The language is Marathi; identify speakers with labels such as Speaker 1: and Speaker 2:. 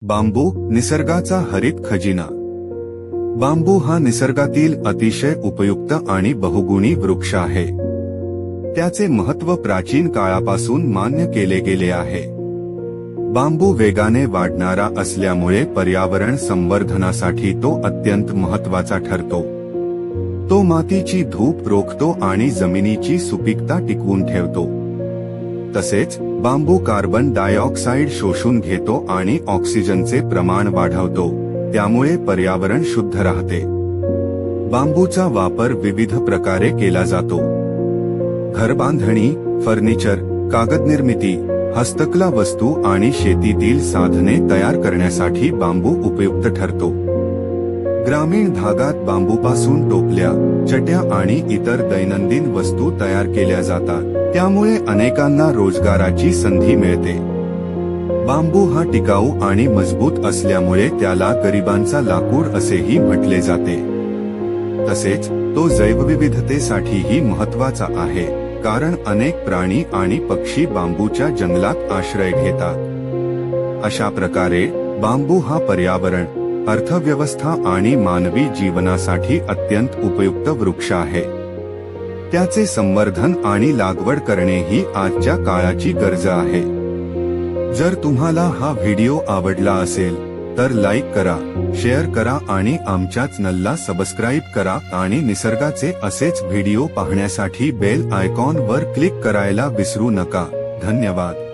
Speaker 1: बांबू निसर्गाचा हरित खजिना. बांबू हा निसर्गातील अतिशय उपयुक्त आणि बहुगुणी वृक्ष आहे. त्याचे महत्त्व प्राचीन काळापासून मान्य केले गेले आहे. बांबू वेगाने वाढणारा असल्यामुळे पर्यावरण संवर्धनासाठी तो अत्यंत महत्त्वाचा ठरतो. तो मातीची धूप रोखतो आणि जमिनीची सुपीकता टिकवून ठेवतो. तसेच बांबू कार्बन डायऑक्साईड शोषून घेतो आणि ऑक्सिजनचे प्रमाण वाढवतो, त्यामुळे पर्यावरण शुद्ध राहते. बांबूचा वापर विविध प्रकारे केला जातो. घरबांधणी, फर्निचर, कागद निर्मिती, हस्तकला वस्तू आणि शेतीतील साधने तयार करण्यासाठी बांबू उपयुक्त ठरतो. ग्रामीण भागात बांबूपासून टोपल्या, चट्या आणि इतर दैनंदिन वस्तू तयार केल्या जातात, त्यामुळे अनेकांना रोजगाराची संधी मिळते. बांबू हा टिकाऊ आणि मजबूत असल्यामुळे त्याला गरिबांचा लाकूड असेही म्हटले जाते. तसेच तो जैवविविधतेसाठीही महत्त्वाचा आहे, कारण अनेक प्राणी आणि पक्षी बांबूच्या जंगलात आश्रय घेतात. अशा प्रकारे बांबू हा पर्यावरण, अर्थव्यवस्था आणि मानवी जीवनासाठी अत्यंत उपयुक्त वृक्ष आहे. त्याचे संवर्धन आणि लागवड करणे ही आजच्या काळाची गरज आहे. जर तुम्हाला हा व्हिडिओ आवडला असेल तर लाईक करा, शेअर करा आणि आमच्या चॅनलला सबस्क्राईब करा आणि निसर्गाचे असेच व्हिडिओ पाहण्यासाठी बेल आयकॉन वर क्लिक करायला विसरू नका. धन्यवाद.